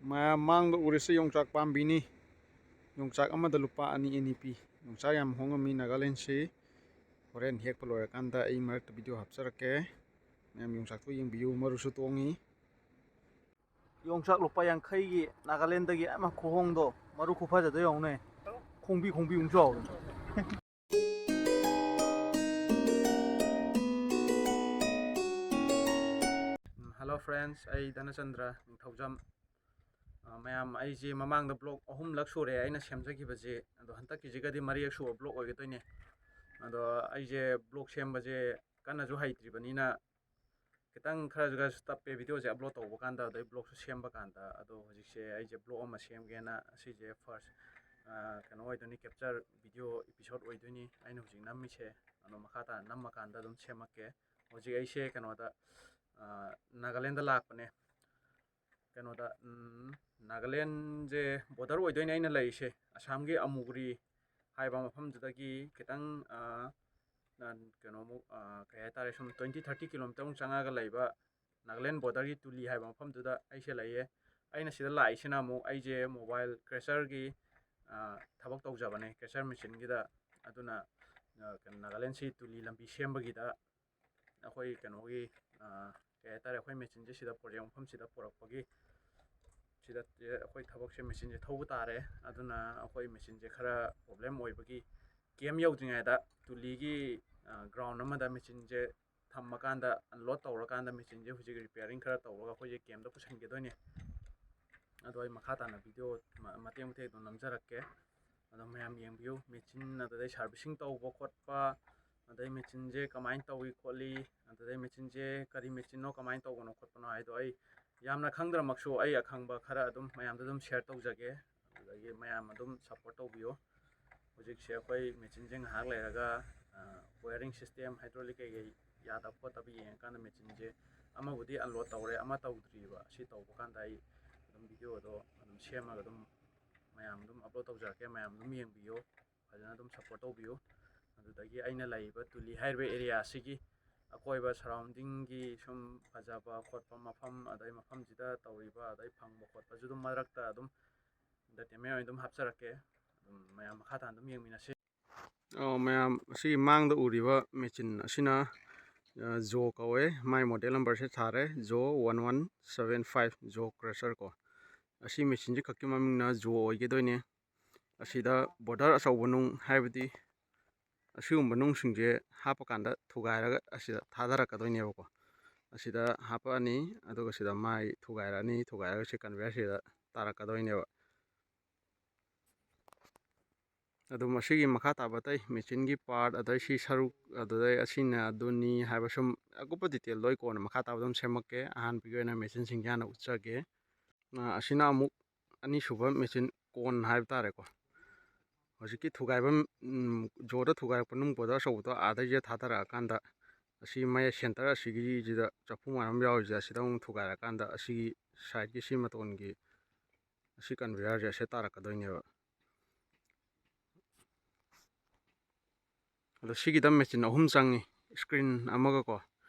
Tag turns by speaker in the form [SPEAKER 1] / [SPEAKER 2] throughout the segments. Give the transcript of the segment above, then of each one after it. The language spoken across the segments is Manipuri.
[SPEAKER 1] ꯃꯌꯥꯝ ꯃꯥꯡꯗ ꯎꯔꯤꯁꯤ ꯌꯣꯡꯆꯥꯛ ꯄꯥꯝꯕꯤꯅꯤ. ꯌꯣꯡꯆꯥꯛ ꯑꯃꯗ ꯂꯨꯄꯥ 2 ꯄꯤ. ꯌꯣꯡꯆꯥꯛ ꯌꯥꯝ ꯍꯣꯡꯉꯝꯃꯤ ꯅꯥꯒꯥꯂꯦꯟꯁꯤ. ꯍꯣꯔꯦꯟ ꯍꯦꯛꯄ ꯂꯣꯏꯔꯀꯥꯟꯗ ꯑꯩ ꯃꯔꯛꯇ ꯚꯤꯗꯤꯑꯣ ꯍꯥꯞꯆꯔꯛꯀꯦ. ꯃꯌꯥꯝ ꯌꯣꯡꯆꯥꯛꯇꯨ ꯌꯦꯡꯕꯤꯌꯨ, ꯃꯔꯨꯁꯨ ꯇꯣꯡꯉꯤ. ꯌꯣꯡꯆꯥꯛ ꯂꯨꯄꯥ 50ꯒꯤ ꯅꯥꯒꯥꯂꯦꯟꯗꯒꯤ ꯑꯃ ꯈꯨꯍꯣꯡꯗꯣ, ꯃꯔꯨ ꯈꯨꯐꯖꯗꯣ ꯌꯦꯡꯉꯨꯅꯦ. ꯈꯣꯡꯕꯤ ꯑꯃꯨꯛ ꯆꯥꯎꯋꯦ. ꯍꯜꯂꯣ ꯐ꯭ꯔꯦꯟꯁ, ꯑꯩ ꯙꯅꯆꯟꯗ꯭ꯔ ꯅꯤꯡꯊꯧꯖꯝ. ꯃꯌꯥꯝ ꯑꯩꯁꯦ ꯃꯃꯥꯡꯗ ꯕ꯭ꯂꯣꯛ 3ꯂꯛ ꯁꯨꯔꯦ ꯑꯩꯅ ꯁꯦꯝꯖꯈꯤꯕꯁꯦ. ꯑꯗꯣ ꯍꯟꯗꯛꯀꯤꯁꯤꯒꯗꯤ 4ꯔꯛ ꯁꯨꯕ ꯕ꯭ꯂꯣꯛ ꯑꯣꯏꯒꯗꯣꯏꯅꯦ. ꯑꯗꯣ ꯑꯩꯁꯦ ꯕ꯭ꯂꯣꯛ ꯁꯦꯝꯕꯁꯦ ꯀꯟꯅꯁꯨ ꯍꯩꯇ꯭ꯔꯤꯕꯅꯤꯅ ꯈꯤꯇꯪ ꯈꯔꯁꯨ ꯇꯞꯄꯦ ꯚꯤꯗꯤꯑꯣꯁꯦ ꯑꯞꯂꯣꯗ ꯇꯧꯕ ꯀꯥꯟꯗ, ꯑꯗꯩ ꯕ꯭ꯂꯣꯛꯁꯨ ꯁꯦꯝꯕ ꯀꯥꯟꯗ. ꯑꯗꯣ ꯍꯧꯖꯤꯛꯁꯦ ꯑꯩꯁꯦ ꯕ꯭ꯂꯣꯛ ꯑꯃ ꯁꯦꯝꯒꯦꯅ, ꯑꯁꯤꯁꯦ ꯐꯥꯔꯁ ꯀꯩꯅꯣ ꯑꯣꯏꯗꯣꯏꯅꯤ, ꯀꯦꯞꯆꯔ ꯚꯤꯗꯤꯑꯣ ꯏꯄꯤꯁꯣꯠ ꯑꯣꯏꯗꯣꯏꯅꯤ ꯑꯩꯅ ꯍꯧꯖꯤꯛ ꯅꯝꯃꯤꯁꯦ. ꯑꯗꯣ ꯃꯈꯥ ꯇꯥꯅ ꯅꯝꯃꯀꯥꯟꯗ ꯑꯗꯨꯝ ꯁꯦꯝꯃꯛꯀꯦ. ꯍꯧꯖꯤꯛ ꯑꯩꯁꯦ ꯀꯩꯅꯣꯗ ꯅꯥꯒꯥꯂꯦꯟꯗ ꯂꯥꯛꯄꯅꯦ. ꯀꯩꯅꯣꯗ ꯅꯥꯒꯥꯂꯦꯟꯁꯦ ꯕꯣꯔꯗꯔ ꯑꯣꯏꯗꯣꯏꯅꯦ ꯑꯩꯅ ꯂꯩꯔꯤꯁꯦ. ꯑꯁꯥꯝꯒꯤ ꯑꯃꯨꯒ꯭ꯔꯤ ꯍꯥꯏꯕ ꯃꯐꯝꯗꯨꯗꯒꯤ ꯈꯤꯇꯪ ꯀꯩꯅꯣꯃꯨꯛ ꯀꯩ ꯍꯥꯏꯇꯥꯔꯦ, ꯁꯨꯝ 20-30 ꯀꯤꯂꯣꯃꯤꯇꯔꯃꯨꯛ ꯆꯪꯉꯒ ꯂꯩꯕ ꯅꯥꯒꯥꯂꯦꯟ ꯕꯣꯔꯗꯔꯒꯤ ꯇꯨꯂꯤ ꯍꯥꯏꯕ ꯃꯐꯝꯗꯨꯗ ꯑꯩꯁꯦ ꯂꯩꯌꯦ. ꯑꯩꯅ ꯁꯤꯗ ꯂꯥꯛꯏꯁꯤꯅ ꯑꯃꯨꯛ ꯑꯩꯁꯦ ꯃꯣꯕꯥꯏꯜ ꯀ꯭ꯔꯦꯁꯔꯒꯤ ꯊꯕꯛ ꯇꯧꯖꯕꯅꯦ, ꯀ꯭ꯔꯦꯁꯔ ꯃꯦꯆꯤꯟꯒꯤꯗ. ꯑꯗꯨꯅ ꯅꯥꯒꯥꯂꯦꯟꯁꯤ ꯇꯨꯂꯤ ꯂꯝꯕꯤ ꯁꯦꯝꯕꯒꯤꯗ ꯑꯩꯈꯣꯏ ꯀꯩꯅꯣꯒꯤ ꯀꯩ ꯍꯥꯏꯇꯥꯔꯦ, ꯑꯩꯈꯣꯏ ꯃꯦꯆꯤꯟꯁꯦ ꯁꯤꯗ ꯄ꯭ꯔꯣꯖꯦꯛ ꯃꯐꯝꯁꯤꯗ ꯄꯨꯔꯛꯄꯒꯤ ꯁꯤꯗ ꯑꯩꯈꯣꯏ ꯊꯕꯛꯁꯦ ꯃꯦꯆꯤꯟꯁꯦ ꯊꯧꯕ ꯇꯥꯔꯦ. ꯑꯗꯨꯅ ꯑꯩꯈꯣꯏ ꯃꯦꯆꯤꯟꯁꯦ ꯈꯔ ꯄ꯭ꯔꯣꯕ꯭ꯂꯦꯝ ꯑꯣꯏꯕꯒꯤ ꯀꯦꯝ ꯌꯧꯗ꯭ꯔꯤꯉꯩꯗ ꯇꯨꯂꯤꯒꯤ ꯒ꯭ꯔꯥꯎꯟ ꯑꯃꯗ ꯃꯦꯆꯤꯟꯁꯦ ꯊꯝꯃꯀꯥꯟꯗ ꯑꯟꯂꯣꯗ ꯇꯧꯔꯀꯥꯟꯗ ꯃꯦꯆꯤꯟꯁꯦ ꯍꯧꯖꯤꯛ ꯔꯤꯄꯤꯌꯥꯔꯤꯡ ꯈꯔ ꯇꯧꯔꯒ ꯑꯩꯈꯣꯏꯁꯦ ꯀꯦꯝꯗ ꯄꯨꯁꯤꯟꯒꯗꯣꯏꯅꯦ. ꯑꯗꯣ ꯑꯩ ꯃꯈꯥ ꯇꯥꯅ ꯚꯤꯗꯤꯑꯣ ꯃꯇꯦꯛ ꯃꯇꯦꯛ ꯑꯗꯨꯝ ꯅꯝꯖꯔꯛꯀꯦ. ꯑꯗꯣ ꯃꯌꯥꯝ ꯌꯦꯡꯕꯤꯌꯨ. ꯃꯦꯆꯤꯟ ꯑꯗꯨꯗꯩ ꯁꯥꯔꯚꯤꯁꯤꯡ ꯇꯧꯕ ꯈꯣꯠꯄ, ꯑꯗꯩ ꯃꯦꯆꯤꯟꯁꯦ ꯀꯃꯥꯏꯅ ꯇꯧꯏ ꯈꯣꯠꯂꯤ, ꯑꯗꯨꯗꯩ ꯃꯦꯆꯤꯟꯁꯦ ꯀꯔꯤ ꯃꯦꯆꯤꯟꯅꯣ, ꯀꯃꯥꯏꯅ ꯇꯧꯕꯅꯣ ꯈꯣꯠꯄꯅꯣ ꯍꯥꯏꯗꯣ ꯑꯩ ꯌꯥꯝꯅ ꯈꯪꯗ꯭ꯔꯃꯛꯁꯨ ꯑꯩ ꯑꯈꯪꯕ ꯈꯔ ꯑꯗꯨꯝ ꯃꯌꯥꯝꯗ ꯑꯗꯨꯝ ꯁꯤꯌꯔ ꯇꯧꯖꯒꯦ. ꯑꯗꯨꯗꯒꯤ ꯃꯌꯥꯝ ꯑꯗꯨꯝ ꯁꯞꯄꯣꯔꯠ ꯇꯧꯕꯤꯌꯨ. ꯍꯧꯖꯤꯛꯁꯦ ꯑꯩꯈꯣꯏ ꯃꯦꯆꯤꯟꯁꯦ ꯉꯥꯏꯍꯥꯛ ꯂꯩꯔꯒ ꯋꯦꯌꯔꯤꯡ ꯁꯤꯁꯇꯦꯝ, ꯍꯥꯏꯗ꯭ꯔꯣꯂꯤꯛ ꯀꯩꯀꯩ ꯌꯥꯗꯕ ꯈꯣꯠꯇꯕ ꯌꯦꯡꯉꯀꯥꯟꯗ ꯃꯦꯆꯤꯟꯁꯦ ꯑꯃꯕꯨꯗꯤ ꯑꯟꯂꯣꯗ ꯇꯧꯔꯦ, ꯑꯃ ꯇꯧꯗ꯭ꯔꯤꯕ. ꯑꯁꯤ ꯇꯧꯕ ꯀꯥꯟꯗ ꯑꯩ ꯑꯗꯨꯝ ꯚꯤꯗꯤꯑꯣꯗꯣ ꯑꯗꯨꯝ ꯁꯦꯝꯃꯒ ꯑꯗꯨꯝ ꯃꯌꯥꯝ ꯑꯗꯨꯝ ꯑꯞꯂꯣꯗ ꯇꯧꯖꯔꯛꯀꯦ. ꯃꯌꯥꯝ ꯑꯗꯨꯝ ꯌꯦꯡꯕꯤꯌꯨ, ꯐꯖꯅ ꯑꯗꯨꯝ ꯁꯞꯄꯣꯔꯠ ꯇꯧꯕꯤꯌꯨ. ꯑꯗꯨꯗꯒꯤ ꯑꯩꯅ ꯂꯩꯔꯤꯕ ꯇꯨꯂꯤ ꯍꯥꯏꯔꯤꯕ ꯑꯦꯔꯤꯌꯥ ꯑꯁꯤꯒꯤ ꯑꯀꯣꯏꯕ ꯁꯔꯥꯎꯟꯗꯤꯡꯒꯤ ꯁꯨꯝ ꯐꯖꯕ ꯈꯣꯠꯄ ꯃꯐꯝ, ꯑꯗꯩ ꯃꯐꯝꯁꯤꯗ ꯇꯧꯔꯤꯕ ꯑꯗꯩ ꯐꯪꯕ ꯈꯣꯠꯄꯁꯨ ꯑꯗꯨꯝ ꯃꯔꯛꯇ ꯑꯗꯨꯝ ꯏꯟꯇꯔꯇꯦꯟꯃꯦꯟ ꯑꯣꯏꯅ ꯑꯗꯨꯝ ꯍꯥꯞꯆꯔꯛꯀꯦ. ꯑꯗꯨꯝ ꯃꯌꯥꯝ ꯃꯈꯥ ꯇꯥꯅ ꯑꯗꯨꯝ ꯌꯦꯡꯃꯤꯟꯅꯁꯤ. ꯃꯌꯥꯝ ꯑꯁꯤ ꯃꯥꯡꯗ ꯎꯔꯤꯕ ꯃꯦꯆꯤꯟ ꯑꯁꯤꯅ ꯖꯣ ꯀꯧꯋꯦ. ꯃꯥꯏ ꯃꯣꯗꯦꯜ ꯅꯝꯕꯔꯁꯦ ꯊꯥꯔꯦ, ꯖꯣ 1175 ꯖꯣ ꯀ꯭ꯔꯁꯔ ꯀꯣ. ꯑꯁꯤ ꯃꯦꯆꯤꯟꯁꯤ ꯈꯛꯀꯤ ꯃꯃꯤꯡꯅ ꯖꯣ ꯑꯣꯏꯒꯗꯣꯏꯅꯦ. ꯑꯁꯤꯗ ꯕꯣꯔꯗꯔ ꯑꯆꯧꯕ ꯅꯨꯡ, ꯍꯥꯏꯕꯗꯤ ꯑꯁꯤꯒꯨꯝꯕ ꯅꯨꯡꯁꯤꯡꯁꯦ ꯍꯥꯞꯄ ꯀꯥꯟꯗ ꯊꯨꯒꯥꯏꯔꯒ ꯑꯁꯤꯗ ꯊꯥꯗꯔꯛꯀꯗꯣꯏꯅꯦꯕꯀꯣ. ꯑꯁꯤꯗ ꯍꯥꯞꯄꯛꯑꯅꯤ, ꯑꯗꯨꯒ ꯁꯤꯗ ꯃꯥꯏ ꯊꯨꯒꯥꯏꯔꯛꯑꯅꯤ, ꯊꯨꯒꯥꯏꯔꯒ ꯁꯤ ꯀꯟꯚꯦꯌꯔꯁꯤꯗ ꯇꯥꯔꯛꯀꯗꯣꯏꯅꯦꯕ. ꯑꯗꯨ ꯃꯁꯤꯒꯤ ꯃꯈꯥ ꯇꯥꯕ ꯑꯇꯩ ꯃꯦꯆꯤꯟꯒꯤ ꯄꯥꯔꯠ, ꯑꯗꯩ ꯁꯤ ꯁꯔꯨꯛ, ꯑꯗꯨꯗꯩ ꯑꯁꯤꯅ ꯑꯗꯨꯅꯤ ꯍꯥꯏꯕ ꯁꯨꯝ ꯑꯀꯨꯞꯄ ꯗꯤꯇꯦꯜꯗꯣ ꯑꯩ ꯀꯣꯟꯅ ꯃꯈꯥ ꯇꯥꯕ ꯑꯗꯨꯝ ꯁꯦꯝꯃꯛꯀꯦ. ꯑꯍꯥꯟꯕꯒꯤ ꯑꯣꯏꯅ ꯃꯦꯆꯤꯟꯁꯤꯡꯁꯦ ꯍꯥꯟꯅ ꯎꯠꯆꯒꯦ. ꯑꯁꯤꯅ ꯑꯃꯨꯛ ꯑꯅꯤꯁꯨꯕ ꯃꯦꯆꯤꯟ ꯀꯣꯟ ꯍꯥꯏꯕ ꯇꯥꯔꯦꯀꯣ. ꯍꯧꯖꯤꯛꯀꯤ ꯊꯨꯒꯥꯏꯕ ꯖꯣꯗ ꯊꯨꯒꯥꯏꯔꯛꯄ ꯅꯨꯡ ꯕꯣꯔꯗꯔ ꯑꯆꯧꯕꯗꯣ ꯑꯥꯗꯩꯁꯦ ꯊꯥꯗꯔꯛꯑꯀꯥꯟꯗ ꯑꯁꯤ ꯃꯌꯥꯏ ꯁꯦꯟꯇꯔ ꯑꯁꯤꯒꯤꯁꯤꯗ ꯆꯐꯨ ꯃꯥꯟꯕ ꯑꯃ ꯌꯥꯎꯔꯤꯁꯦ, ꯑꯁꯤꯗ ꯑꯃꯨꯛ ꯊꯨꯒꯥꯏꯔꯀꯥꯟꯗ ꯑꯁꯤꯒꯤ ꯁꯥꯏꯠꯀꯤ ꯁꯤ ꯃꯇꯣꯟꯒꯤ ꯑꯁꯤ ꯀꯟꯚꯦꯌꯔꯁꯦ ꯑꯁꯤ ꯇꯥꯔꯛꯀꯗꯣꯏꯅꯦꯕ. ꯑꯗꯣ ꯁꯤꯒꯤꯗ ꯃꯦꯆꯤꯟ 3 ꯆꯪꯉꯤ, ꯏꯁꯀ꯭ꯔꯤꯟ ꯑꯃꯒꯀꯣ.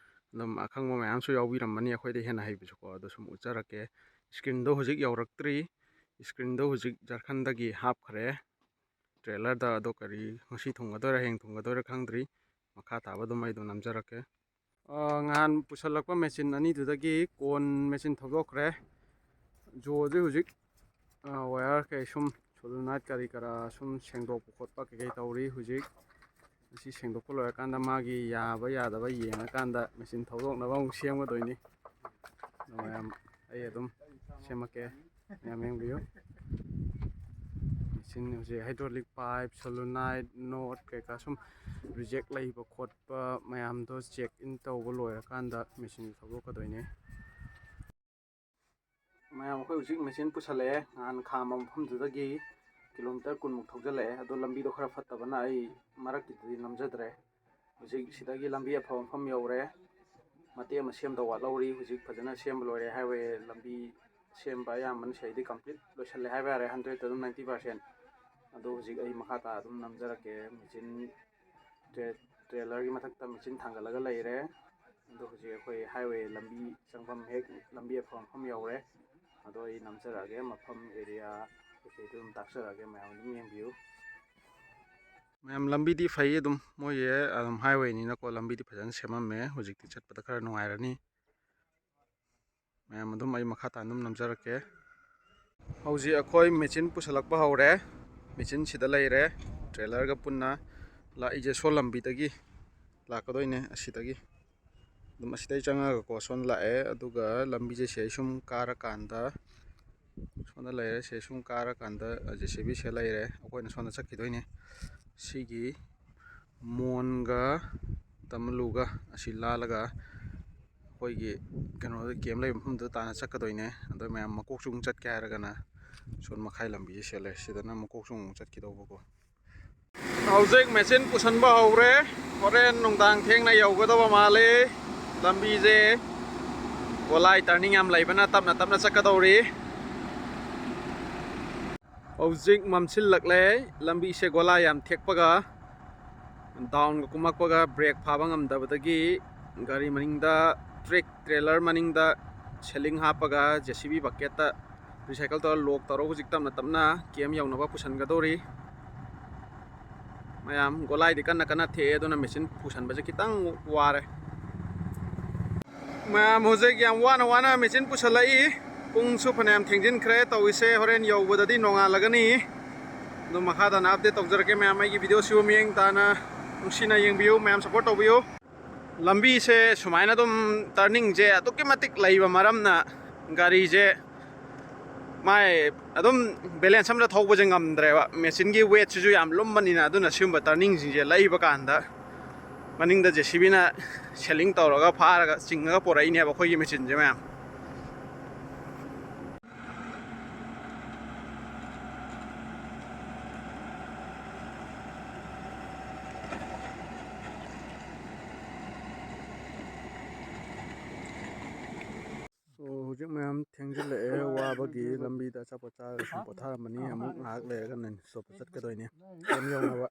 [SPEAKER 1] ꯑꯗꯨꯝ ꯑꯈꯪꯕ ꯃꯌꯥꯝꯁꯨ ꯌꯥꯎꯕꯤꯔꯝꯃꯅꯤ, ꯑꯩꯈꯣꯏꯗ ꯍꯦꯟꯅ ꯍꯩꯕꯁꯨꯀꯣ. ꯑꯗꯣ ꯁꯨꯝ ꯎꯠꯆꯔꯛꯀꯦ. ꯏꯁꯀ꯭ꯔꯤꯟꯗꯣ ꯍꯧꯖꯤꯛ ꯌꯧꯔꯛꯇ꯭ꯔꯤ. ꯏꯁꯀ꯭ꯔꯤꯟꯗꯣ ꯍꯧꯖꯤꯛ ꯖꯔꯈꯟꯗꯒꯤ ꯍꯥꯞꯈ꯭ꯔꯦ ꯇ꯭ꯔꯦꯂꯔꯗ. ꯑꯗꯣ ꯀꯔꯤ ꯉꯁꯤ ꯊꯨꯡꯒꯗꯣꯏꯔꯥ ꯍꯌꯦꯡ ꯊꯨꯡꯒꯗꯣꯏꯔꯥ ꯈꯪꯗ꯭ꯔꯤ. ꯃꯈꯥ ꯇꯥꯕ ꯑꯗꯨꯝ ꯑꯩ ꯑꯗꯨꯝ ꯅꯝꯖꯔꯛꯀꯦ. ꯅꯍꯥꯟ ꯄꯨꯁꯜꯂꯛꯄ ꯃꯦꯆꯤꯟ ꯑꯅꯤꯗꯨꯗꯒꯤ ꯀꯣꯟ ꯃꯦꯆꯤꯟ ꯊꯧꯗꯣꯛꯈ꯭ꯔꯦ. ꯖꯣꯁꯦ ꯍꯧꯖꯤꯛ ꯋꯥꯌꯔ ꯀꯩ ꯁꯨꯝ ꯁꯣꯂꯨꯅꯥꯏꯠ ꯀꯔꯤ ꯀꯔꯥ ꯁꯨꯝ ꯁꯦꯡꯗꯣꯛꯄ ꯈꯣꯠꯄ ꯀꯩꯀꯩ ꯇꯧꯔꯤ ꯍꯧꯖꯤꯛ. ꯑꯁꯤ ꯁꯦꯡꯗꯣꯛꯄ ꯂꯣꯏꯔꯀꯥꯟꯗ ꯃꯥꯒꯤ ꯌꯥꯕ ꯌꯥꯗꯕ ꯌꯦꯡꯉꯀꯥꯟꯗ ꯃꯦꯆꯤꯟ ꯊꯧꯗꯣꯛꯅꯕ ꯑꯃꯨꯛ ꯁꯦꯝꯒꯗꯣꯏꯅꯤ. ꯃꯌꯥꯝ ꯑꯩ ꯑꯗꯨꯝ ꯁꯦꯝꯃꯛꯀꯦ, ꯃꯌꯥꯝ ꯌꯦꯡꯕꯤꯌꯨ. ꯃꯦꯆꯤꯟ ꯍꯧꯖꯤꯛ ꯍꯥꯏꯗ꯭ꯔꯣꯂꯤꯛ ꯄꯥꯏꯞ, ꯁꯣꯂꯨꯅꯥꯏꯠ, ꯅꯣꯠ ꯀꯩꯀꯥ ꯁꯨꯝ ꯔꯤꯖꯦꯛ ꯂꯩꯕ ꯈꯣꯠꯄ ꯃꯌꯥꯝꯗꯣ ꯆꯦꯛ ꯏꯟ ꯇꯧꯕ ꯂꯣꯏꯔꯀꯥꯟꯗ ꯃꯦꯆꯤꯟ ꯊꯧꯗꯣꯛꯀꯗꯣꯏꯅꯦ. ꯃꯌꯥꯝ ꯑꯩꯈꯣꯏ ꯍꯧꯖꯤꯛ ꯃꯦꯆꯤꯟ ꯄꯨꯁꯜꯂꯛꯑꯦ. ꯅꯍꯥꯟ ꯈꯥꯝꯕ ꯃꯐꯝꯗꯨꯗꯒꯤ ꯀꯤꯂꯣꯃꯤꯇꯔ 10ꯃꯨꯛ ꯊꯧꯖꯤꯜꯂꯛꯑꯦ. ꯑꯗꯣ ꯂꯝꯕꯤꯗꯣ ꯈꯔ ꯐꯠꯇꯕꯅ ꯑꯩ ꯃꯔꯛꯀꯤꯗꯨꯗꯤ ꯅꯝꯖꯗ꯭ꯔꯦ. ꯍꯧꯖꯤꯛ ꯁꯤꯗꯒꯤ ꯂꯝꯕꯤ ꯑꯐꯕ ꯃꯐꯝ ꯌꯧꯔꯦ. ꯃꯇꯦꯛ ꯑꯃ ꯁꯦꯝꯗꯧ ꯋꯥꯠꯍꯧꯔꯤ. ꯍꯧꯖꯤꯛ ꯐꯖꯅ ꯁꯦꯝꯕ ꯂꯣꯏꯔꯦ. ꯍꯥꯏꯋꯦ ꯂꯝꯕꯤ ꯁꯦꯝꯕ ꯑꯌꯥꯝꯕꯅ ꯁꯤꯗꯩꯗꯤ ꯀꯝꯄ꯭ꯂꯤꯠ ꯂꯣꯏꯁꯤꯜꯂꯦ ꯍꯥꯏꯕ ꯌꯥꯔꯦ, 100ꯗ ꯑꯗꯨꯝ 90%. ꯑꯗꯣ ꯍꯧꯖꯤꯛ ꯑꯩ ꯃꯈꯥ ꯇꯥ ꯑꯗꯨꯝ ꯅꯝꯖꯔꯛꯀꯦ. ꯃꯦꯆꯤꯟ ꯇ꯭ꯔꯦꯂꯔꯒꯤ ꯃꯊꯛꯇ ꯃꯦꯆꯤꯟ ꯊꯥꯡꯒꯠꯂꯒ ꯂꯩꯔꯦ. ꯑꯗꯣ ꯍꯧꯖꯤꯛ ꯑꯩꯈꯣꯏ ꯍꯥꯏꯋꯦ ꯂꯝꯕꯤ ꯆꯪꯐꯝ, ꯍꯦꯛ ꯂꯝꯕꯤ ꯑꯐꯕ ꯃꯐꯝ ꯌꯧꯔꯦ. ꯑꯗꯣ ꯑꯩ ꯅꯝꯖꯔꯛꯑꯒꯦ ꯃꯐꯝ ꯑꯦꯔꯤꯌꯥ ꯀꯩꯀꯩꯗꯣ ꯑꯗꯨꯝ ꯇꯥꯛꯆꯔꯛꯑꯒꯦ ꯃꯌꯥꯝ ꯑꯗꯨꯝ ꯌꯦꯡꯕꯤꯌꯨ ꯃꯌꯥꯝ ꯂꯝꯕꯤꯗꯤ ꯐꯩ ꯑꯗꯨꯝ ꯃꯣꯏꯁꯦ ꯑꯗꯨꯝ ꯍꯥꯏꯋꯦꯅꯤꯅꯀꯣ ꯂꯝꯕꯤꯗꯤ ꯐꯖꯅ ꯁꯦꯝꯃꯝꯃꯦ ꯍꯧꯖꯤꯛꯇꯤ ꯆꯠꯄꯗ ꯈꯔ ꯅꯨꯡꯉꯥꯏꯔꯅꯤ ꯃꯌꯥꯝ ꯑꯗꯨꯝ ꯑꯩ ꯃꯈꯥ ꯇꯥꯅ ꯑꯗꯨꯝ ꯅꯝꯖꯔꯛꯀꯦ ꯍꯧꯖꯤꯛ ꯑꯩꯈꯣꯏ ꯃꯦꯆꯤꯟ ꯄꯨꯁꯜꯂꯛꯄ ꯍꯧꯔꯦ ꯃꯦꯆꯤꯟꯁꯤꯗ ꯂꯩꯔꯦ ꯇ꯭ꯔꯦꯂꯔꯒ ꯄꯨꯟꯅ ꯂꯥꯛꯏꯁꯦ ꯁꯣ ꯂꯝꯕꯤꯗꯒꯤ ꯂꯥꯛꯀꯗꯣꯏꯅꯦ ꯑꯁꯤꯗꯒꯤ ꯑꯗꯨꯝ ꯑꯁꯤꯗꯩ ꯆꯪꯉꯒꯀꯣ ꯁꯣꯝ ꯂꯥꯛꯑꯦ ꯑꯗꯨꯒ ꯂꯝꯕꯤꯁꯦ ꯁꯤ ꯁꯨꯝ ꯀꯥꯔꯀꯥꯟꯗ ꯁꯣꯝꯗ ꯂꯩꯔꯦ ꯁꯤ ꯁꯨꯝ ꯀꯥꯔꯀꯥꯟꯗ JCB ꯁꯦ ꯂꯩꯔꯦ ꯑꯩꯈꯣꯏꯅ ꯁꯣꯝꯗ ꯆꯠꯈꯤꯗꯣꯏꯅꯦ ꯁꯤꯒꯤ ꯃꯣꯟꯒ ꯇꯃꯂꯨꯒ ꯑꯁꯤ ꯂꯥꯜꯂꯒ ꯑꯩꯈꯣꯏꯒꯤ ꯀꯩꯅꯣꯗ ꯀꯦꯝ ꯂꯩꯕ ꯃꯐꯝꯗꯨꯗ ꯇꯥꯅ ꯆꯠꯀꯗꯣꯏꯅꯦ ꯑꯗꯣ ꯃꯌꯥꯝ ꯃꯀꯣꯛꯆꯨꯡ ꯆꯠꯀꯦ ꯍꯥꯏꯔꯒꯅ ꯁꯣꯝ ꯃꯈꯥꯏ ꯂꯝꯕꯤꯁꯦ ꯁꯦꯠꯂꯦ ꯁꯤꯗꯅ ꯃꯀꯣꯛꯆꯨꯡ ꯆꯠꯈꯤꯗꯧꯕꯀꯣ ꯍꯧꯖꯤꯛ ꯃꯦꯆꯤꯟ ꯄꯨꯁꯟꯕ ꯍꯧꯔꯦ ꯍꯣꯔꯦꯟ ꯅꯨꯡꯗꯥꯡ ꯊꯦꯡꯅ ꯌꯧꯒꯗꯕ ꯃꯥꯜꯂꯤ ꯂꯝꯕꯤꯁꯦ ꯒꯣꯂꯥꯏ ꯇꯔꯅꯤꯡ ꯌꯥꯝ ꯂꯩꯕꯅ ꯇꯞꯅ ꯇꯞꯅ ꯆꯠꯀꯗꯧꯔꯤ ꯍꯧꯖꯤꯛ ꯃꯝꯁꯤꯜꯂꯛꯂꯦ ꯂꯝꯕꯤꯁꯦ ꯒꯣꯂꯥꯏ ꯌꯥꯝ ꯊꯦꯛꯄꯒ ꯗꯥꯎꯟꯒ ꯀꯨꯝꯃꯛꯄꯒ ꯕ꯭ꯔꯦꯛ ꯐꯥꯕ ꯉꯝꯗꯕꯗꯒꯤ ꯒꯥꯔꯤ ꯃꯅꯤꯡꯗ ꯇ꯭ꯔꯦꯂꯔ ꯃꯅꯤꯡꯗ ꯁꯦꯂꯤꯡ ꯍꯥꯞꯄꯒ JCB ꯕꯛꯀꯦꯠꯇ ꯔꯤꯁꯥꯏꯀꯜ ꯇꯧꯔ ꯂꯣꯛ ꯇꯧꯔꯒ ꯍꯧꯖꯤꯛ ꯇꯞꯅ ꯇꯞꯅ ꯀꯦꯝ ꯌꯧꯅꯕ ꯄꯨꯁꯟꯒꯗꯧꯔꯤ ꯃꯌꯥꯝ ꯒꯣꯂꯥꯏꯗꯤ ꯀꯟꯅ ꯀꯟꯅ ꯊꯦꯛꯑꯦ ꯑꯗꯨꯅ ꯃꯦꯆꯤꯟ ꯄꯨꯁꯟꯕꯁꯦ ꯈꯤꯇꯪ ꯋꯥꯔꯦ ꯃꯌꯥꯝ ꯍꯧꯖꯤꯛ ꯌꯥꯝ ꯋꯥꯅ ꯃꯦꯆꯤꯟ ꯄꯨꯁꯜꯂꯛꯏ ꯄꯨꯡꯁꯨ ꯐꯅꯌꯥꯝ ꯊꯦꯡꯖꯤꯟꯈ꯭ꯔꯦ ꯇꯧꯔꯤꯁꯦ ꯍꯣꯔꯦꯟ ꯌꯧꯕꯗꯗꯤ ꯅꯣꯡꯉꯥꯜꯂꯒꯅꯤ ꯑꯗꯨ ꯃꯈꯥ ꯇꯥꯅ ꯑꯞꯗꯦꯠ ꯇꯧꯖꯔꯛꯀꯦ ꯃꯌꯥꯝ ꯑꯩꯒꯤ ꯚꯤꯗꯤꯑꯣꯁꯤꯕꯨ ꯃꯤꯠꯌꯦꯡ ꯇꯥꯅ ꯅꯨꯡꯁꯤꯅ ꯌꯦꯡꯕꯤꯌꯨ ꯃꯌꯥꯝ ꯁꯞꯄꯣꯔꯠ ꯇꯧꯕꯤꯌꯨ ꯂꯝꯕꯤꯁꯦ ꯁꯨꯃꯥꯏꯅ ꯑꯗꯨꯝ ꯇꯔꯅꯤꯡꯁꯦ ꯑꯗꯨꯛꯀꯤ ꯃꯇꯤꯛ ꯂꯩꯕ ꯃꯔꯝꯅ ꯒꯥꯔꯤꯁꯦ ꯃꯥꯏ ꯑꯗꯨꯝ ꯕꯦꯂꯦꯟꯁ ꯑꯃꯗ ꯊꯧꯕꯁꯦ ꯉꯝꯗ꯭ꯔꯦꯕ ꯃꯦꯆꯤꯟꯒꯤ ꯋꯦꯠꯁꯤꯁꯨ ꯌꯥꯝ ꯂꯨꯝꯕꯅꯤꯅ ꯑꯗꯨꯅ ꯁꯤꯒꯨꯝꯕ ꯇꯔꯅꯤꯡꯁꯤꯡꯁꯦ ꯂꯩꯕ ꯀꯥꯟꯗ ꯃꯅꯤꯡꯗ JCBꯅ ꯁꯦꯂꯤꯡ ꯇꯧꯔꯒ ꯐꯥꯔꯒ ꯆꯤꯡꯉꯒ ꯄꯣꯔꯛꯏꯅꯦꯕ ꯑꯩꯈꯣꯏꯒꯤ ꯃꯦꯆꯤꯟꯁꯦ ꯃꯌꯥꯝ ꯍꯧꯖꯤꯛ ꯃꯌꯥꯝ ꯊꯦꯡꯖꯤꯜꯂꯛꯑꯦ ꯋꯥꯕꯒꯤ ꯂꯝꯕꯤꯗ ꯑꯆꯥꯄꯣꯠ ꯆꯥꯔꯒ ꯁꯨꯝ ꯄꯣꯊꯥꯔꯝꯕꯅꯤ ꯑꯃꯨꯛ ꯉꯥꯏꯍꯥꯛ ꯂꯩꯔꯒ ꯅꯟ ꯁ꯭ꯇꯣꯞꯇ ꯆꯠꯀꯗꯣꯏꯅꯦ ꯀꯦꯝ ꯌꯧꯅꯕ